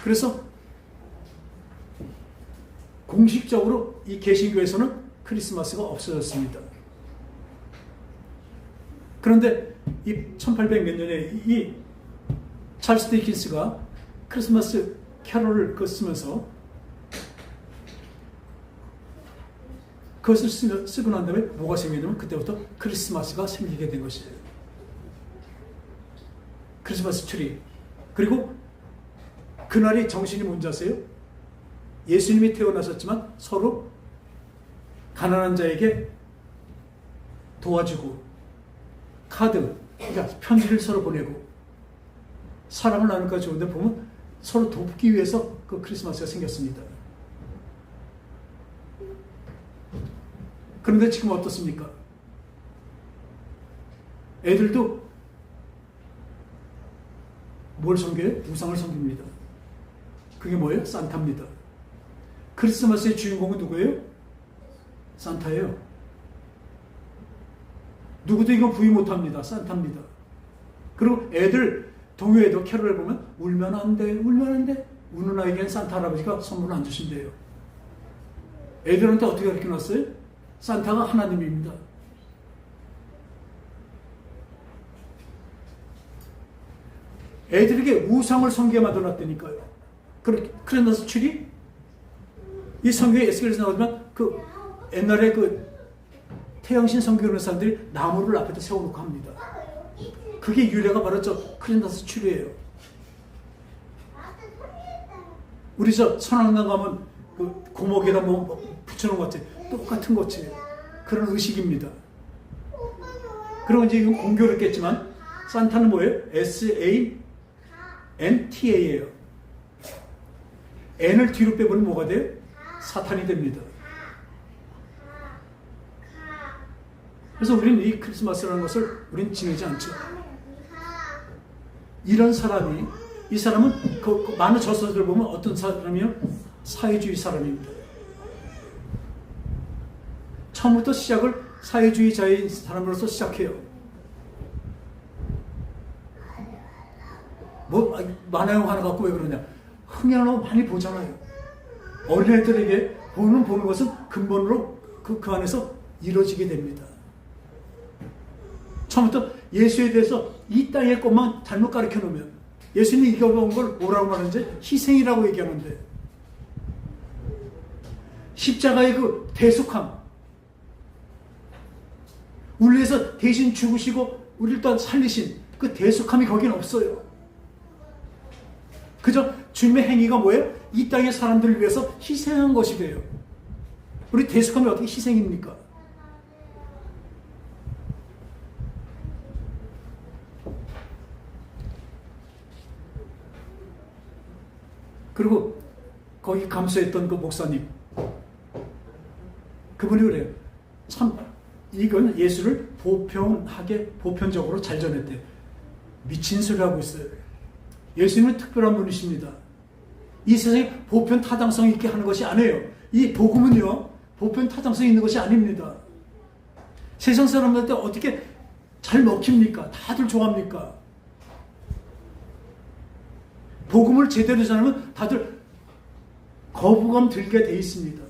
그래서 공식적으로 이 개신교에서는 크리스마스가 없어졌습니다. 그런데 이 1800 몇 년에 이 찰스 디킨스가 크리스마스 캐롤을 쓰면서 그것을 쓰고 난 다음에 뭐가 생기냐면 그때부터 크리스마스가 생기게 된 것이에요. 크리스마스 트리. 그리고 그날이 정신이 뭔지 아세요? 예수님이 태어나셨지만 서로 가난한 자에게 도와주고 카드, 그러니까 편지를 서로 보내고 사랑을 나눌까 좋은데 보면 서로 돕기 위해서 그 크리스마스가 생겼습니다. 그런데 지금 어떻습니까? 애들도 뭘 섬겨요? 우상을 섬깁니다. 그게 뭐예요? 산타입니다. 크리스마스의 주인공은 누구예요? 산타예요. 누구도 이거 부인 못합니다. 산타입니다. 그리고 애들 동요에도 캐롤을 보면 울면 안 돼, 울면 안 돼. 우는 아이에겐 산타 할아버지가 선물을 안 주신대요. 애들한테 어떻게 가르쳐 놨어요? 산타가 하나님입니다. 애들에게 우상을 섬기게 만들어놨다니까요. 크리스마스 트리? 이 성경에 에스겔에서 나오지만 그 옛날에 그 태양신 섬기는 사람들이 나무를 앞에다 세워놓고 합니다. 그게 유래가 바로 저 크리스마스 트리예요. 우리 저 선악당 가면 그 고목에다 뭐 붙여놓은 것 같아. 똑같은 것이에요. 그런 의식입니다. 그리고 이제 이건 공교를 했겠지만 산타는 뭐예요? SANTA예요. N을 뒤로 빼버리면 뭐가 돼요? 사탄이 됩니다. 그래서 우리는 이 크리스마스라는 것을 우리는 지내지 않죠. 이런 사람이, 이 사람은 그 많은 저서들을 보면 어떤 사람이요? 사회주의 사람입니다. 처음부터 시작을 사회주의자인 사람으로서 시작해요. 뭐 만화영 하나 갖고 왜 그러냐? 흥행하고 많이 보잖아요. 어린애들에게 보는 것은 근본으로 그 안에서 이루어지게 됩니다. 처음부터 예수에 대해서 이 땅의 것만 잘못 가르쳐 놓으면 예수님이 이겨본 걸 뭐라고 말하는지 희생이라고 얘기하는데 십자가의 그 대속함, 우리 위해서 대신 죽으시고 우리를 또한 살리신 그 대속함이 거긴 없어요. 그저 주님의 행위가 뭐예요? 이 땅의 사람들을 위해서 희생한 것이 돼요. 우리 대속함이 어떻게 희생입니까? 그리고 거기 감수했던 그 목사님, 그분이 그래요. 참 이건 예수를 보편적으로 잘 전했대요. 미친 소리 하고 있어요. 예수님은 특별한 분이십니다. 이 세상에 보편 타당성 있게 하는 것이 아니에요. 이 복음은요, 보편 타당성 있는 것이 아닙니다. 세상 사람들한테 어떻게 잘 먹힙니까? 다들 좋아합니까? 복음을 제대로 전하면 다들 거부감 들게 돼 있습니다.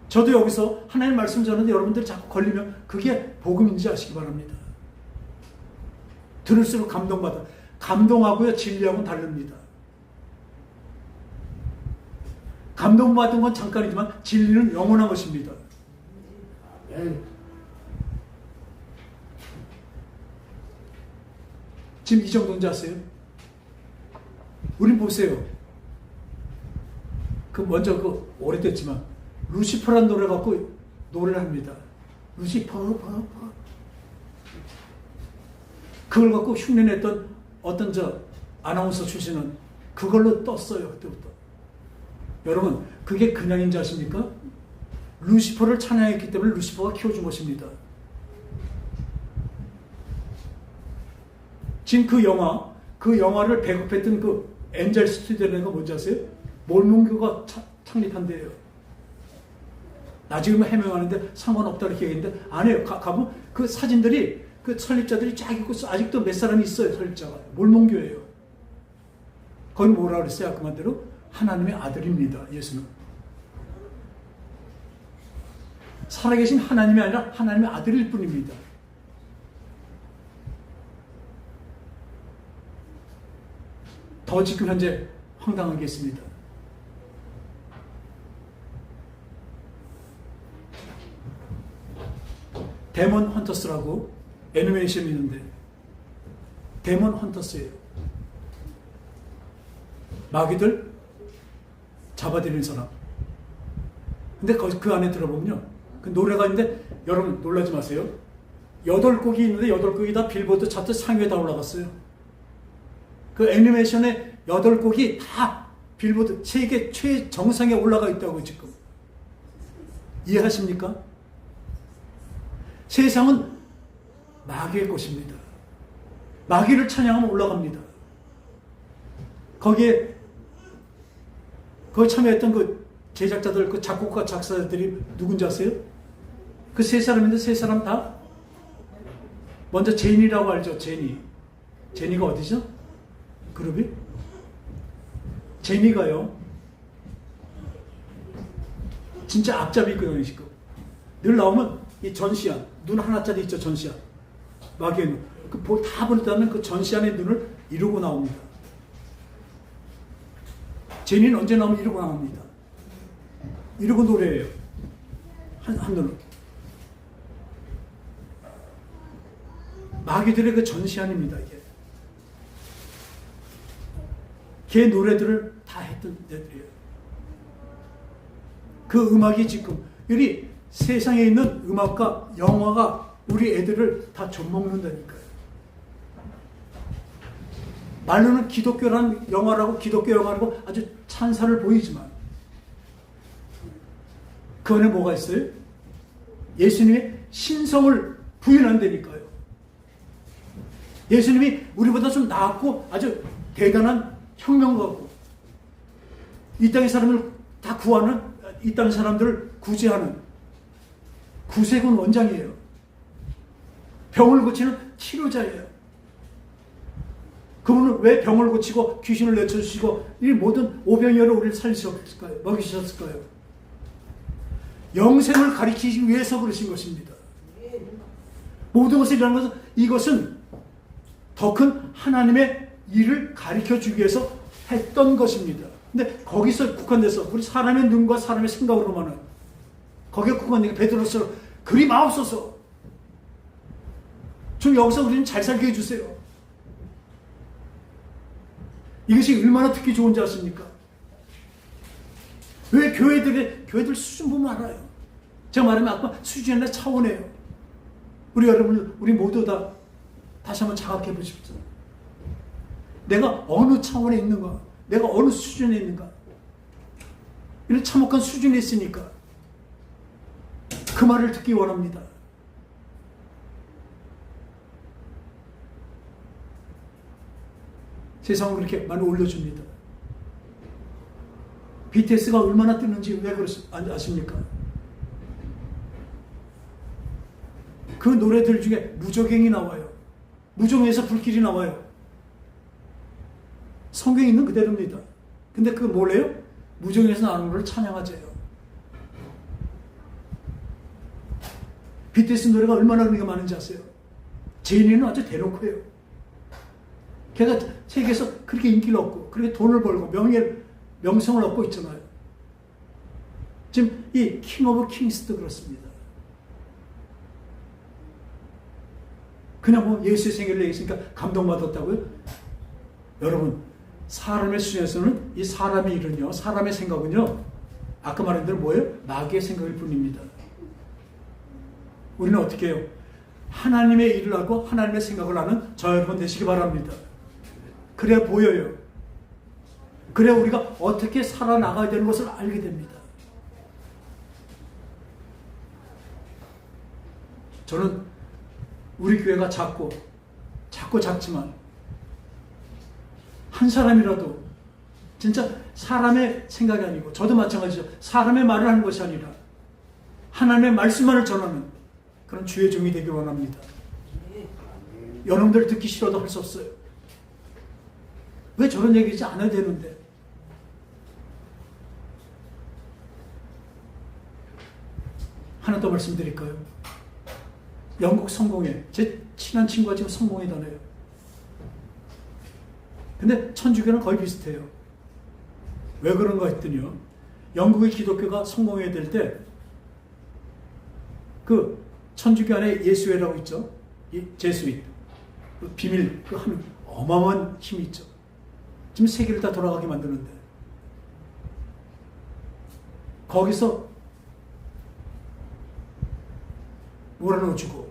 저도 여기서 하나님 말씀 전하는데 여러분들이 자꾸 걸리면 그게 복음인지 아시기 바랍니다. 들을수록 감동받아. 감동하고요, 진리하고는 다릅니다. 감동받은 건 잠깐이지만 진리는 영원한 것입니다. 지금 이 정도인지 아세요? 우린 보세요. 먼저 오래됐지만 루시퍼란 노래 갖고 노래를 합니다. 루시퍼. 그걸 갖고 흉내냈던 어떤 아나운서 출신은 그걸로 떴어요. 그때부터. 여러분, 그게 그냥인지 아십니까? 루시퍼를 찬양했기 때문에 루시퍼가 키워준 것입니다. 지금 그 영화를 배급했던 그 엔젤 스튜디오라는 거 뭔지 아세요? 몰몬교가 창립한 데예요. 나 지금 해명하는데 상관없다 이렇게 얘기했는데 아니에요. 가보면 그 사진들이 그 설립자들이 쫙 있고 아직도 몇 사람이 있어요. 설립자가. 몰몬교예요. 거기 뭐라 그랬어요? 아까 말대로 하나님의 아들입니다. 예수는. 살아계신 하나님이 아니라 하나님의 아들일 뿐입니다. 더 지금 현재 황당한 게 있습니다. 데몬 헌터스라고 애니메이션이 있는데 데몬 헌터스예요. 마귀들 잡아들이는 사람. 근데 그 안에 들어보면요, 그 노래가 있는데 여러분 놀라지 마세요. 8곡이 있는데 8곡이 다 빌보드 차트 상위에 다 올라갔어요. 그 애니메이션의 8곡이 다 빌보드 세계 최정상에 올라가 있다고 지금. 이해하십니까? 세상은 마귀의 것입니다. 마귀를 찬양하면 올라갑니다. 거기에 참여했던 그 제작자들, 그 작곡가, 작사들이 누군지 아세요? 그 세 사람인데 세 사람 다 먼저 제니라고 알죠? 제니가 어디죠? 그룹이? 제니가요, 진짜 앞잡이 있거든요. 지금 늘 나오면 이 전시안, 눈 하나짜리 있죠? 전시안. 마귀의 눈. 다 보냈다면 그 전시안의 눈을 이루고 나옵니다. 제니는 언제 나오면 이러고 나옵니다. 이러고 노래해요. 한눈으로. 마귀들의 그 전시안입니다, 이게. 걔 노래들을 다 했던 애들이에요. 그 음악이 지금, 우리 세상에 있는 음악과 영화가 우리 애들을 다 좀먹는다니까요. 말로는 기독교란 영화라고, 기독교 영화라고 아주 찬사를 보이지만 그 안에 뭐가 있어요? 예수님의 신성을 부인한다니까요. 예수님이 우리보다 좀 낫고 아주 대단한 혁명가고 이 땅의 사람을 다 구하는, 이 땅의 사람들을 구제하는 구세군 원장이에요. 병을 고치는 치료자예요. 그분은 왜 병을 고치고 귀신을 내쳐주시고 이 모든 오병이어로 우리를 살리셨을까요? 먹이셨을까요? 영생을 가리키기 위해서 그러신 것입니다. 모든 것을 일하는 것은, 이것은 더 큰 하나님의 일을 가리켜주기 위해서 했던 것입니다. 근데 거기서 국한돼서 우리 사람의 눈과 사람의 생각으로만은 거기에 국한되게 베드로처럼 그리 마옵소서. 좀 여기서 우리는 잘 살게 해주세요. 이것이 얼마나 듣기 좋은지 아십니까? 왜 교회들 수준 보면 알아요. 제가 말하면 아까 수준이나 차원이에요. 우리 모두 다 다시 한번 자각해 보십시오. 내가 어느 차원에 있는가? 내가 어느 수준에 있는가? 이런 참혹한 수준에 있으니까 그 말을 듣기 원합니다. 세상은 그렇게 많이 올려줍니다. BTS가 얼마나 뜨는지 왜 아십니까? 그 노래들 중에 무적행이 나와요. 무종에서 불길이 나와요. 성경에 있는 그대로입니다. 근데 그 뭐래요? 무종에서 나오는 걸 찬양하재요. BTS 노래가 얼마나 의미가 많은지 아세요? 제니는 아주 대놓고 해요. 걔가 세계에서 그렇게 인기를 얻고 그렇게 돈을 벌고 명성을 얻고 있잖아요. 지금 이 킹 오브 킹스도 그렇습니다. 그냥 뭐 예수의 생애를 얘기했으니까 감동받았다고요? 여러분, 사람의 수준에서는 이 사람의 일은요, 사람의 생각은요, 아까 말한 대로 뭐예요? 마귀의 생각일 뿐입니다. 우리는 어떻게 해요? 하나님의 일을 하고 하나님의 생각을 하는 저 여러분 되시기 바랍니다. 그래야 보여요. 그래야 우리가 어떻게 살아나가야 되는 것을 알게 됩니다. 저는 우리 교회가 작고 작지만 한 사람이라도 진짜 사람의 생각이 아니고 저도 마찬가지죠. 사람의 말을 하는 것이 아니라 하나님의 말씀만을 전하는 그런 주의 종이 되길 원합니다. 여러분들 듣기 싫어도 할 수 없어요. 왜 저런 얘기지 않아야 되는데. 하나 더 말씀드릴까요? 영국 성공회, 제 친한 친구가 지금 성공회 다녀요. 근데 천주교는 거의 비슷해요. 왜 그런가 했더니요, 영국의 기독교가 성공회 될 때 그 천주교 안에 예수회라고 있죠. 제수잇, 그 비밀, 그 하는 어마어마한 힘이 있죠. 지금 세계를 다 돌아가게 만드는데 거기서 몰아넣어주고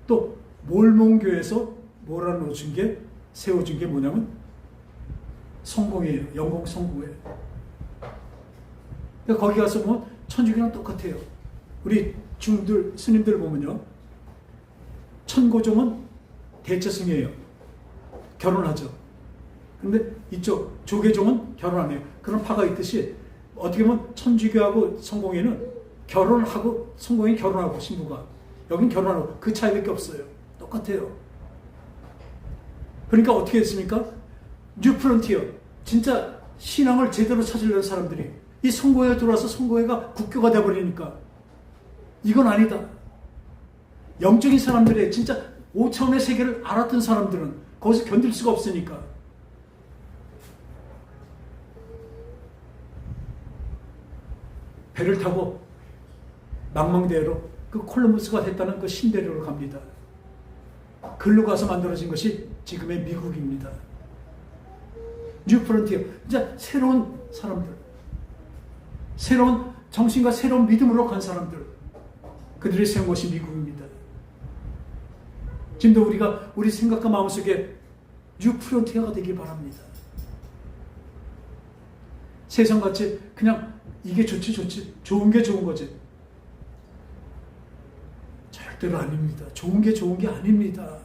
또 몰몬교에서 몰아넣어준 게 세워준 게 뭐냐면 성공이에요. 영국 성공이에요. 그러니까 거기 가서 보면 천주교랑 똑같아요. 우리 중들 스님들 보면요, 천고종은 대처승이에요. 결혼하죠. 근데 이쪽 조계종은 결혼 안 해요. 그런 파가 있듯이 어떻게 보면 천주교하고 성공회는 결혼하고, 성공회 결혼하고 신부가, 여긴 결혼하고, 그 차이밖에 없어요. 똑같아요. 그러니까 어떻게 했습니까? 뉴프론티어, 진짜 신앙을 제대로 찾으려는 사람들이 이 성공회에 들어와서 성공회가 국교가 돼버리니까 이건 아니다. 영적인 사람들의 진짜 5차원의 세계를 알았던 사람들은 거기서 견딜 수가 없으니까 배를 타고 망망대해로 그 콜럼버스가 했다는 그 신대륙으로 갑니다. 글로 가서 만들어진 것이 지금의 미국입니다. 뉴프론티어, 진짜 새로운 사람들, 새로운 정신과 새로운 믿음으로 간 사람들, 그들이 세운 것이 미국입니다. 지금도 우리가 우리 생각과 마음속에 뉴프론티어가 되길 바랍니다. 세상같이 그냥 이게 좋지, 좋은 게 좋은 거지. 절대로 아닙니다. 좋은 게 아닙니다.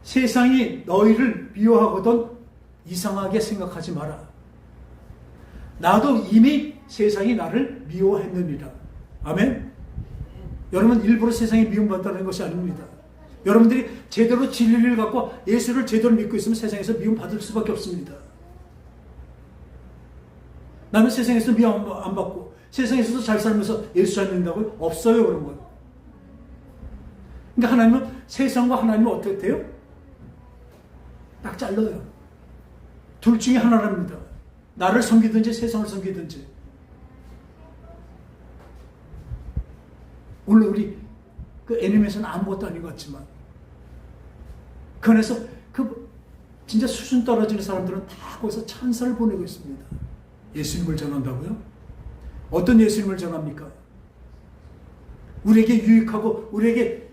세상이 너희를 미워하거든 이상하게 생각하지 마라. 나도 이미 세상이 나를 미워했느니라. 아멘? 여러분, 일부러 세상이 미움받는다는 것이 아닙니다. 여러분들이 제대로 진리를 갖고 예수를 제대로 믿고 있으면 세상에서 미움받을 수밖에 없습니다. 나는 세상에서 미움 안 받고 세상에서도 잘 살면서 예수 잘 믿는다고요? 없어요, 그런 건. 그러니까 하나님은, 세상과 하나님은 어떻게 돼요? 딱 잘라요. 둘 중에 하나랍니다. 나를 섬기든지 세상을 섬기든지. 물론 우리 그 애니메이션은 아무것도 아닌 것 같지만 그 안에서 그 진짜 수준 떨어지는 사람들은 다 거기서 찬사를 보내고 있습니다. 예수님을 전한다고요? 어떤 예수님을 전합니까? 우리에게 유익하고 우리에게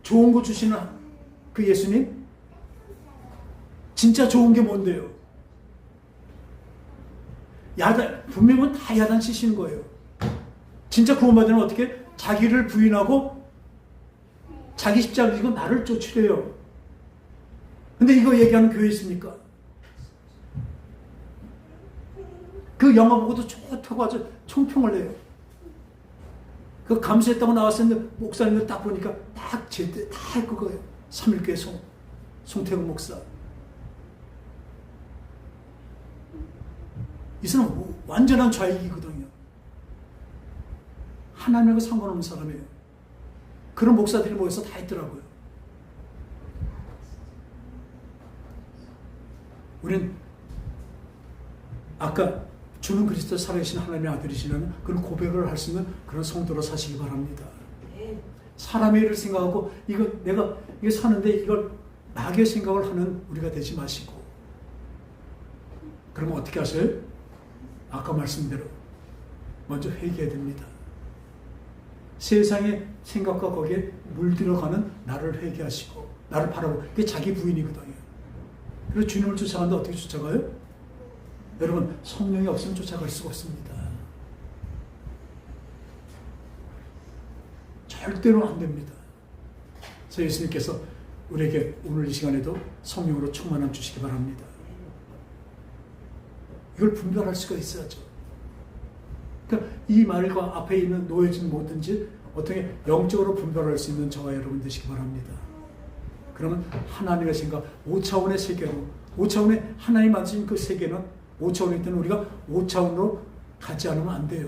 좋은 거 주시는 그 예수님? 진짜 좋은 게 뭔데요? 분명히 다 야단치시는 거예요. 진짜 구원받으면 어떻게? 자기를 부인하고 자기 십자가를 지고 나를 쫓으래요. 근데 이거 얘기하는 교회 있습니까? 그 영화 보고도 좋다고 아주 총평을 해요. 그 감수했다고 나왔었는데 목사님을 딱 보니까 딱 제때 다 그거예요. 3일교회 송태근 목사. 이 사람 완전한 좌익이거든요. 하나님하고 상관없는 사람이에요. 그런 목사들이 모여서 다 있더라고요. 우린 아까 주는 그리스도 살아계신 하나님의 아들이시라는 그런 고백을 할 수 있는 그런 성도로 사시기 바랍니다. 사람의 일을 생각하고 내가 이거 사는데 이걸 나게 생각을 하는 우리가 되지 마시고, 그러면 어떻게 하세요? 아까 말씀대로 먼저 회개해야 됩니다. 세상의 생각과 거기에 물들어가는 나를 회개하시고 나를 바라보고, 그게 자기 부인이거든요. 그래서 주님을 쫓아가는데 어떻게 쫓아가요? 여러분, 성령이 없으면 쫓아갈 수가 없습니다. 절대로 안 됩니다. 그래서 예수님께서 우리에게 오늘 이 시간에도 성령으로 충만함 주시기 바랍니다. 이걸 분별할 수가 있어야죠. 그러니까 이 말과 앞에 있는 놓여진 뭐든지 어떻게 영적으로 분별할 수 있는 저와 여러분 되시기 바랍니다. 그러면 하나님의 생각, 5차원의 세계로, 5차원의 하나님 만드신 그 세계는 5차원일 때는 우리가 5차원으로 가지 않으면 안 돼요.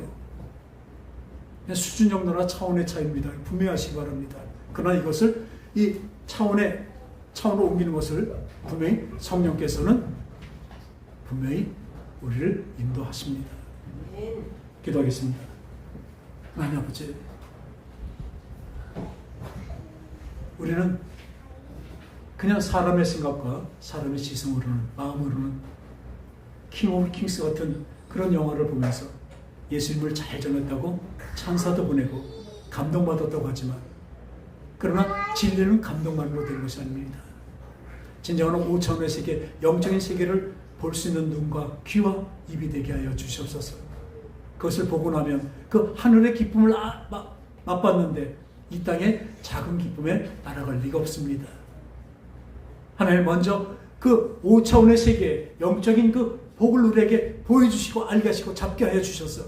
그냥 수준 정도나 차원의 차이입니다. 분명히 하시기 바랍니다. 그러나 이것을 이 차원으로 옮기는 것을 분명히 성령께서는 분명히 우리를 인도하십니다. 기도하겠습니다. 하나님 아버지, 우리는 그냥 사람의 생각과 사람의 지성으로는, 마음으로는 킹 오브 킹스 같은 그런 영화를 보면서 예수님을 잘 전했다고 찬사도 보내고 감동받았다고 하지만, 그러나 진리는 감동만으로 된 것이 아닙니다. 진정한 5차원의 세계, 영적인 세계를 볼 수 있는 눈과 귀와 입이 되게 하여 주시옵소서. 그것을 보고 나면 그 하늘의 기쁨을 맛봤는데 이 땅의 작은 기쁨에 따라갈 리가 없습니다. 하나님, 먼저 그 5차원의 세계, 영적인 그 복을 우리에게 보여주시고 알게 하시고 잡게 하여 주셔서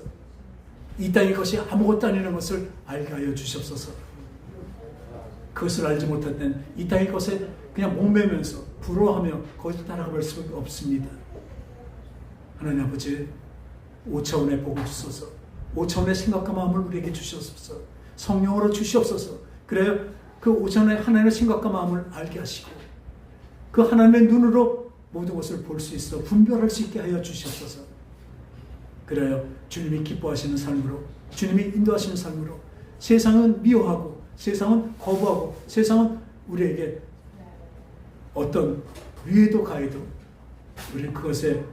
이 땅의 것이 아무것도 아니라는 것을 알게 하여 주시옵소서. 그것을 알지 못할 때는 이 땅의 것에 그냥 목매면서 부러워하며 거기서 따라갈 수 없습니다. 하나님 아버지, 5차원의 복을 주소서. 5차원의 생각과 마음을 우리에게 주시옵소서. 성령으로 주시옵소서. 그래야 그 5차원의 하나님의 생각과 마음을 알게 하시고 그 하나님의 눈으로 모든 것을 볼 수 있어 분별할 수 있게 하여 주시옵소서. 그래야 주님이 기뻐하시는 삶으로, 주님이 인도하시는 삶으로, 세상은 미워하고 세상은 거부하고 세상은 우리에게 어떤 위에도 가해도 우리는 그것에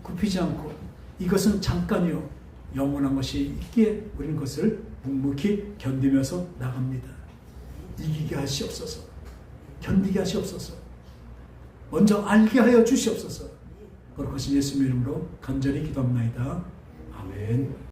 굽히지 않고 이것은 잠깐이요 영원한 것이 있기에 우리는 그것을 묵묵히 견디면서 나갑니다. 이기게 하시옵소서. 견디게 하시옵소서. 먼저 알게 하여 주시옵소서. 거룩하신 예수님의 이름으로 간절히 기도합나이다. 아멘.